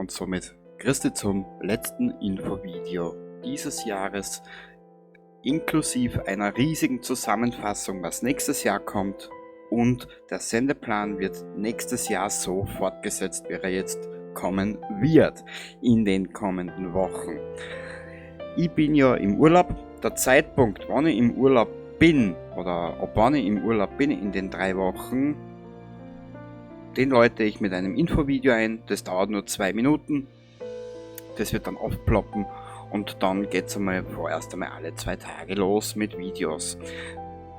und somit Christi zum letzten Infovideo dieses Jahres, inklusive einer riesigen Zusammenfassung, was nächstes Jahr kommt, und der Sendeplan wird nächstes Jahr so fortgesetzt, wie er jetzt kommen wird in den kommenden Wochen. Ich bin ja im Urlaub. Der Zeitpunkt, wann ich im Urlaub bin oder ab wann ich im Urlaub bin in den 3 Wochen, den läute ich mit einem Infovideo ein. Das dauert nur 2 Minuten. Das wird dann aufploppen und dann geht es vorerst einmal alle 2 Tage los mit Videos.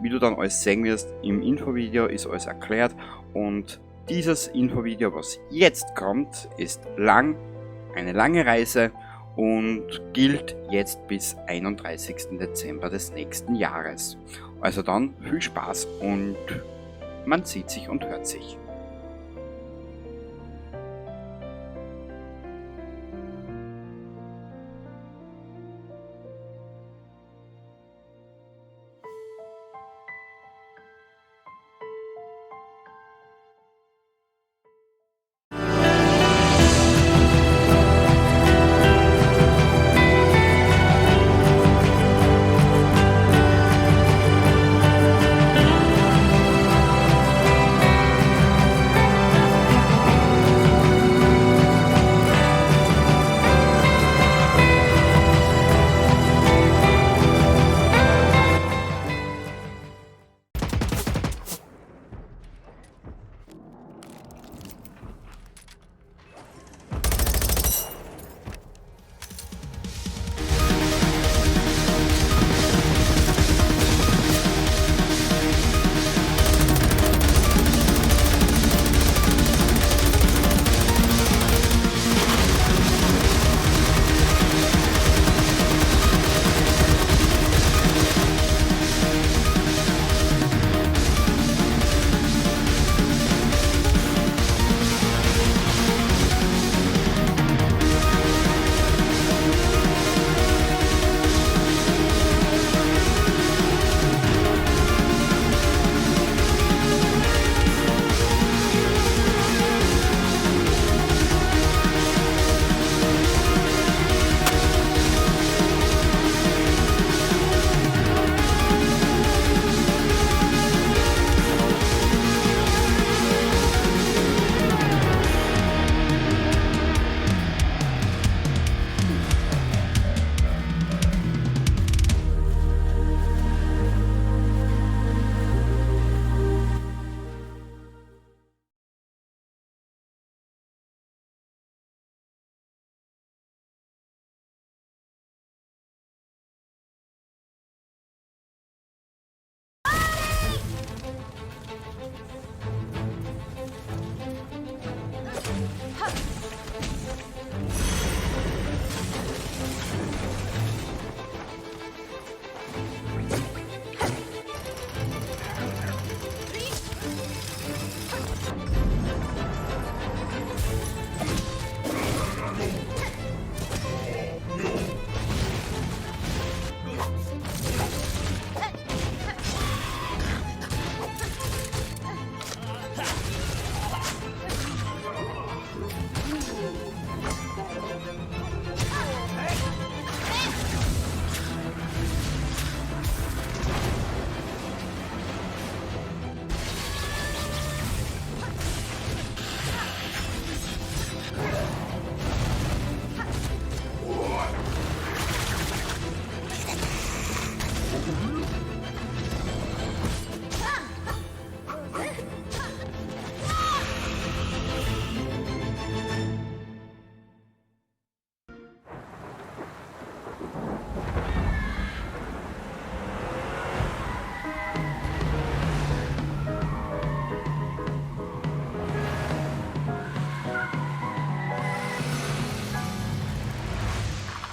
Wie du dann alles sehen wirst, im Infovideo ist alles erklärt, und dieses Infovideo, was jetzt kommt, ist eine lange Reise und gilt jetzt bis 31. Dezember des nächsten Jahres. Also dann viel Spaß und man sieht sich und hört sich.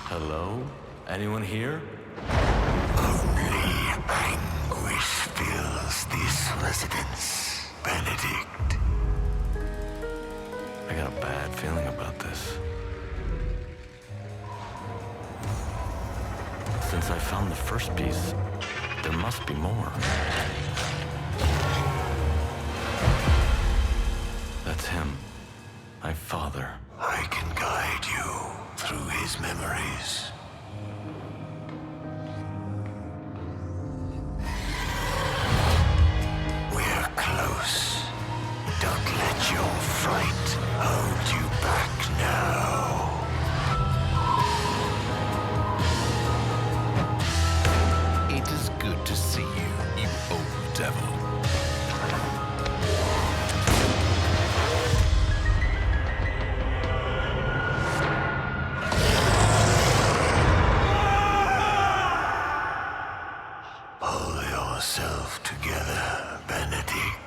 Hello? Anyone here? Only anguish fills this residence, Benedict. I got a bad feeling about this. Since I found the first piece, there must be more. That's him. My father. I can guide these memories. We're close. Don't let your fright hold you back now. It is good to see you, you old devil. Pull yourself together, Benedict.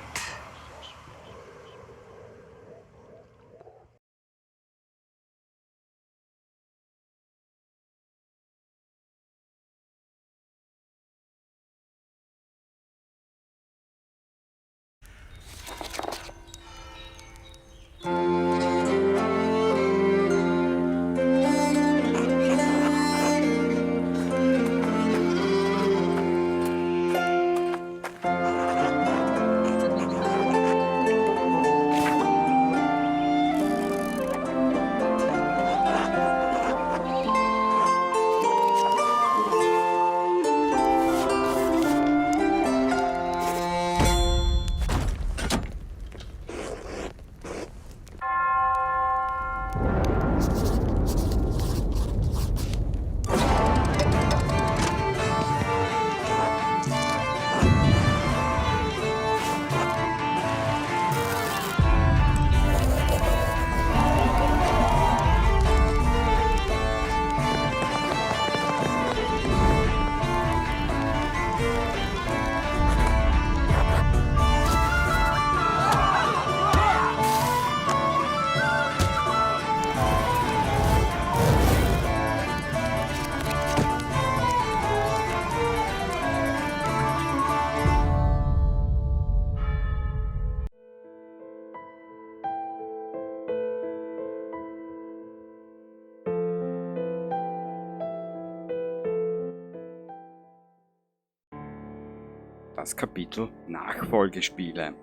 Das Kapitel Nachfolgespiele.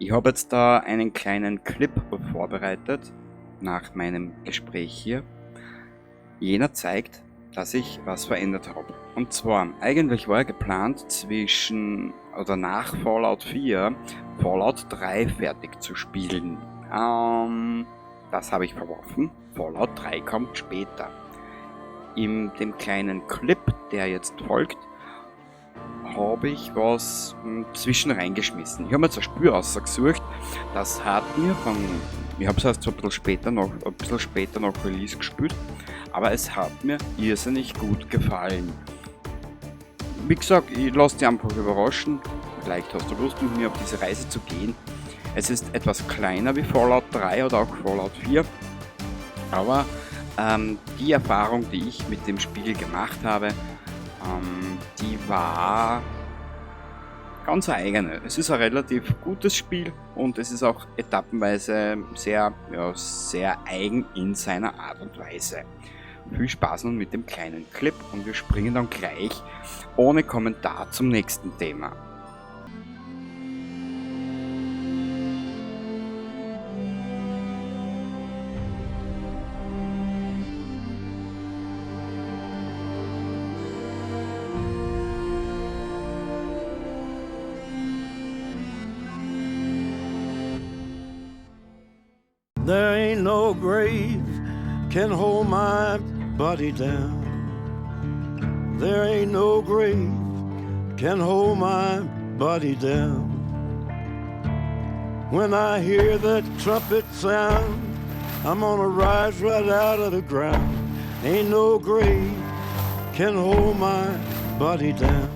Ich habe jetzt da einen kleinen Clip vorbereitet nach meinem Gespräch hier. Jener zeigt, dass ich was verändert habe. Und zwar, eigentlich war geplant zwischen oder nach Fallout 4 Fallout 3 fertig zu spielen. Das habe ich verworfen. Fallout 3 kommt später. In dem kleinen Clip, der jetzt folgt, habe ich was zwischen reingeschmissen. Ich habe mir jetzt ein Spiel ausgesucht, das hat mir ich habe es erst so ein bisschen später nach Release gespielt, aber es hat mir irrsinnig gut gefallen. Wie gesagt, ich lasse dich einfach überraschen, vielleicht hast du Lust mit mir auf diese Reise zu gehen. Es ist etwas kleiner wie Fallout 3 oder auch Fallout 4, aber die Erfahrung, die ich mit dem Spiel gemacht habe, die war ganz eigene. Es ist ein relativ gutes Spiel und es ist auch etappenweise sehr eigen in seiner Art und Weise. Viel Spaß nun mit dem kleinen Clip und wir springen dann gleich ohne Kommentar zum nächsten Thema. There ain't no grave can hold my body down. There ain't no grave can hold my body down. When I hear that trumpet sound, I'm gonna rise right out of the ground. Ain't no grave can hold my body down.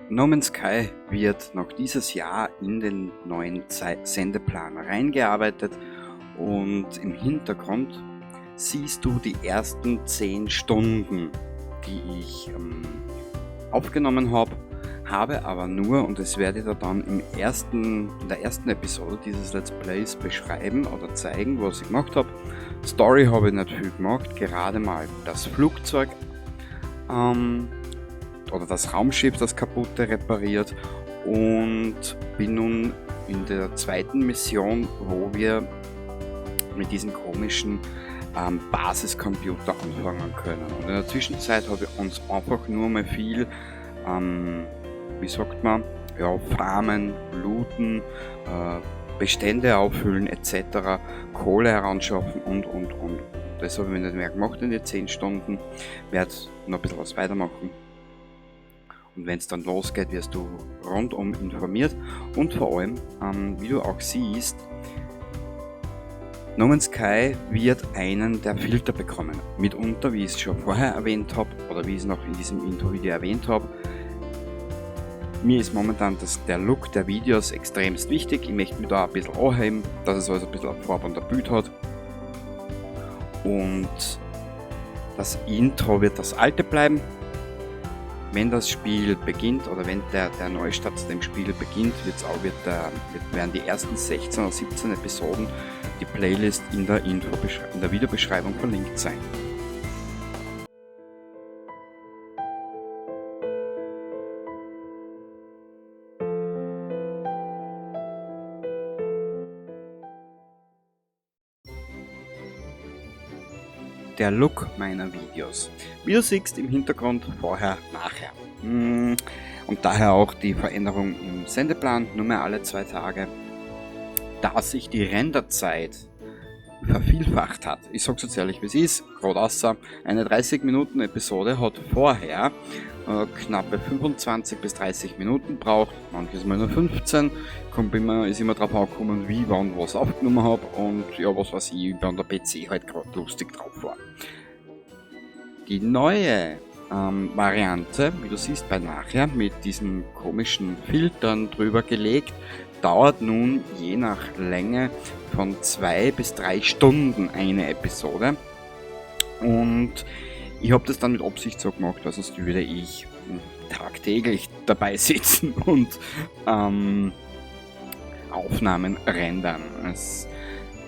No Man's Sky wird noch dieses Jahr in den neuen Sendeplan reingearbeitet und im Hintergrund siehst du die ersten 10 Stunden, die ich aufgenommen habe aber nur, und das werde ich da dann in der ersten Episode dieses Let's Plays beschreiben oder zeigen, was ich gemacht habe. Story habe ich nicht viel gemacht, gerade mal das Flugzeug oder das Raumschiff, das kaputte, repariert, und bin nun in der zweiten Mission, wo wir mit diesen komischen Basiscomputer anfangen können. Und in der Zwischenzeit habe ich uns einfach nur mal viel, wie sagt man, ja, farmen, looten, Bestände auffüllen etc., Kohle heranschaffen und. Das habe ich nicht mehr gemacht in den 10 Stunden, werde noch ein bisschen was weitermachen. Und wenn es dann losgeht, wirst du rundum informiert und vor allem, wie du auch siehst, No Man's Sky wird einen der Filter bekommen. Mitunter, wie ich es schon vorher erwähnt habe, oder wie ich es noch in diesem Intro-Video erwähnt habe, mir ist momentan der Look der Videos extremst wichtig. Ich möchte mich da ein bisschen anheben, dass es also ein bisschen Farbe an der Bild hat. Und das Intro wird das alte bleiben. Wenn das Spiel beginnt oder wenn der Neustart zu dem Spiel beginnt, werden die ersten 16 oder 17 Episoden, die Playlist in der Videobeschreibung verlinkt sein. Der Look meiner Videos. Wie du siehst im Hintergrund vorher, nachher. Und daher auch die Veränderung im Sendeplan, nur mehr alle 2 Tage. Da sich die Renderzeit vervielfacht hat. Ich sag's jetzt ehrlich, wie es ist, gerade außer eine 30 Minuten Episode hat vorher knappe 25 bis 30 Minuten braucht, manches mal nur 15, ist immer drauf angekommen, wie, wann, was aufgenommen habe und ja, was weiß ich, wenn der PC halt gerade lustig drauf war. Die neue Variante, wie du siehst bei nachher, mit diesen komischen Filtern drüber gelegt, dauert nun je nach Länge von 2 bis 3 Stunden eine Episode. Und ich habe das dann mit Absicht so gemacht, weil sonst würde ich tagtäglich dabei sitzen und Aufnahmen rendern.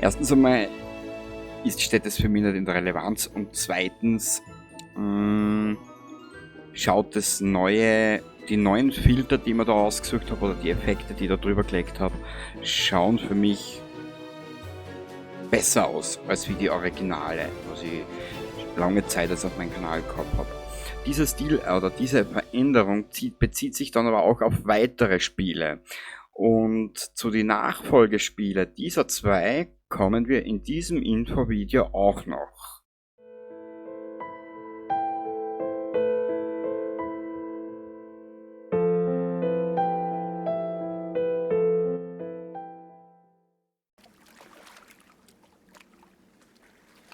Erstens einmal steht das für mich nicht in der Relevanz und zweitens schaut die neuen Filter, die ich mir da ausgesucht habe, oder die Effekte, die ich da drüber gelegt habe, schauen für mich besser aus als wie die Originale, was ich lange Zeit auf meinem Kanal gehabt habe. Dieser Stil oder diese Veränderung bezieht sich dann aber auch auf weitere Spiele. Und zu den Nachfolgespielen dieser 2 kommen wir in diesem Infovideo auch noch.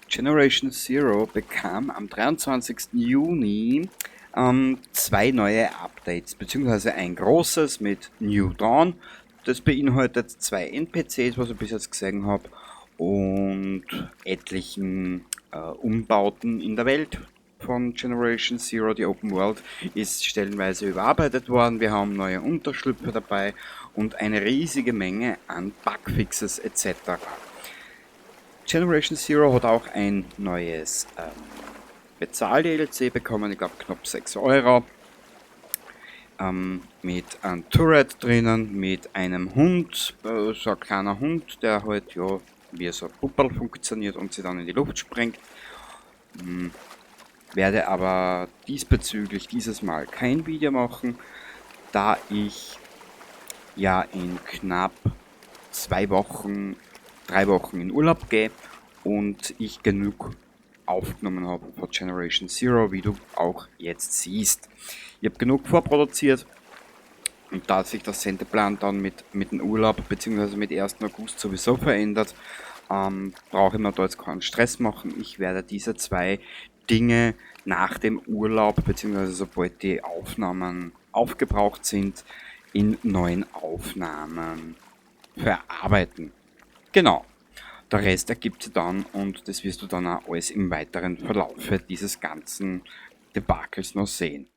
Generation Zero bekam am 23. Juni 2 neue Updates, beziehungsweise ein großes mit New Dawn. Das beinhaltet 2 NPCs, was ich bis jetzt gesehen habe, und etlichen Umbauten in der Welt von Generation Zero. Die Open World ist stellenweise überarbeitet worden. Wir haben neue Unterschlüpfe dabei und eine riesige Menge an Bugfixes etc. Generation Zero hat auch ein neues Bezahl-DLC bekommen, ich glaube knapp 6 €, mit einem Turret drinnen, mit einem Hund, so ein kleiner Hund, der halt ja wie so ein Pupperl funktioniert und sie dann in die Luft sprengt. Werde aber diesbezüglich dieses Mal kein Video machen, da ich ja in knapp 3 Wochen in Urlaub gehe und ich genug aufgenommen habe von Generation Zero, wie du auch jetzt siehst. Ich habe genug vorproduziert und da sich der Sendeplan dann mit dem Urlaub bzw. mit 1. August sowieso verändert, brauche ich mir da jetzt keinen Stress machen. Ich werde diese 2 Dinge nach dem Urlaub bzw. sobald die Aufnahmen aufgebraucht sind, in neuen Aufnahmen verarbeiten. Genau, der Rest ergibt sich dann und das wirst du dann auch alles im weiteren Verlaufe dieses ganzen Debakels noch sehen.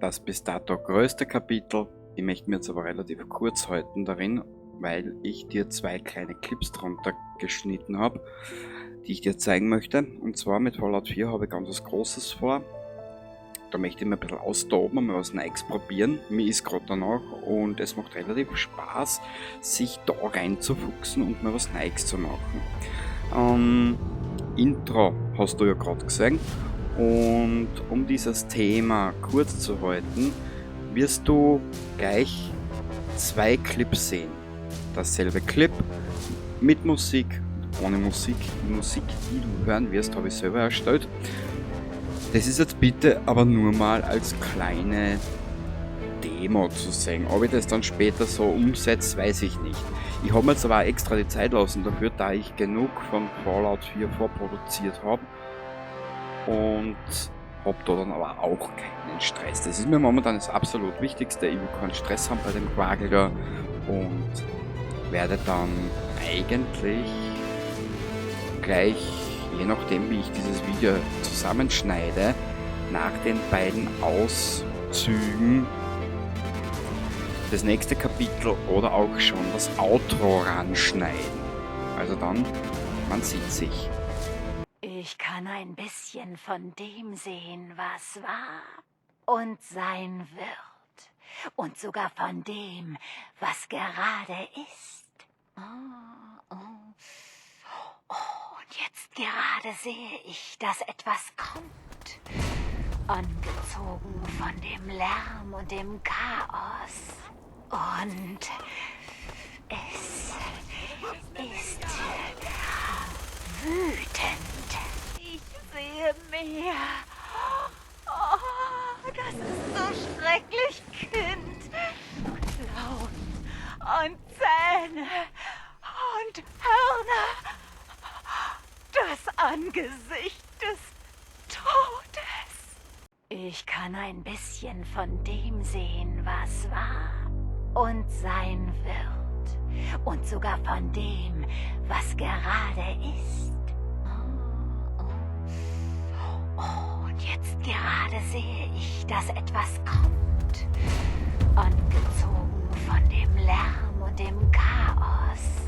Das bis dato größte Kapitel, ich möchte mir jetzt aber relativ kurz halten darin, weil ich dir 2 kleine Clips drunter geschnitten habe, die ich dir zeigen möchte. Und zwar mit Fallout 4 habe ich ganz was Großes vor. Da möchte ich mir ein bisschen austoben und mal was Neues probieren. Mir ist gerade danach und es macht relativ Spaß, sich da reinzufuchsen und mal was Neues zu machen. Intro hast du ja gerade gesehen. Und um dieses Thema kurz zu halten, wirst du gleich 2 Clips sehen. Dasselbe Clip mit Musik, ohne Musik. Die Musik, die du hören wirst, habe ich selber erstellt. Das ist jetzt bitte aber nur mal als kleine Demo zu sehen. Ob ich das dann später so umsetze, weiß ich nicht. Ich habe mir jetzt aber auch extra die Zeit lassen dafür, da ich genug von Fallout 4 vorproduziert habe. Und habe da dann aber auch keinen Stress. Das ist mir momentan das absolut Wichtigste. Ich will keinen Stress haben bei dem Quagel da und werde dann eigentlich gleich, je nachdem wie ich dieses Video zusammenschneide, nach den beiden Auszügen das nächste Kapitel oder auch schon das Outro ranschneiden. Also dann, man sieht sich. Ich kann ein bisschen von dem sehen, was war und sein wird. Und sogar von dem, was gerade ist. Oh, und jetzt gerade sehe ich, dass etwas kommt. Angezogen von dem Lärm und dem Chaos. Und es ist wütend. Ich sehe mehr. Oh, das ist so schrecklich, Kind. Klauen und Zähne und Hörner. Das Angesicht des Todes. Ich kann ein bisschen von dem sehen, was war und sein wird. Und sogar von dem, was gerade ist. Und jetzt gerade sehe ich, dass etwas kommt. Angezogen von dem Lärm und dem Chaos.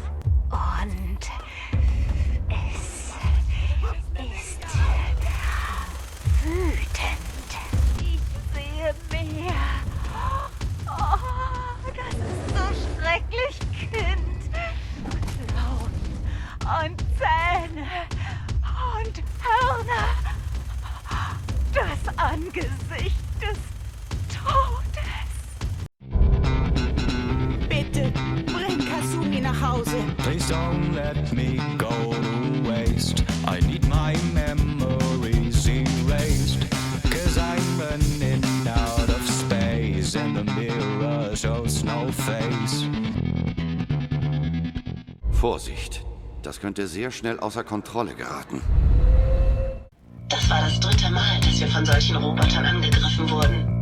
Und es ist wütend. Ich sehe mehr. Oh, das ist so schrecklich, Kind. Klauen und Zähne und Hörner. Das Angesicht des Todes. Bitte, bring Kasumi nach Hause. Please don't let me go to waste. I need my memories erased. 'Cause I'm running out of space and the mirror shows no face. Vorsicht, das könnte sehr schnell außer Kontrolle geraten. Das war das 3. Mal, dass wir von solchen Robotern angegriffen wurden.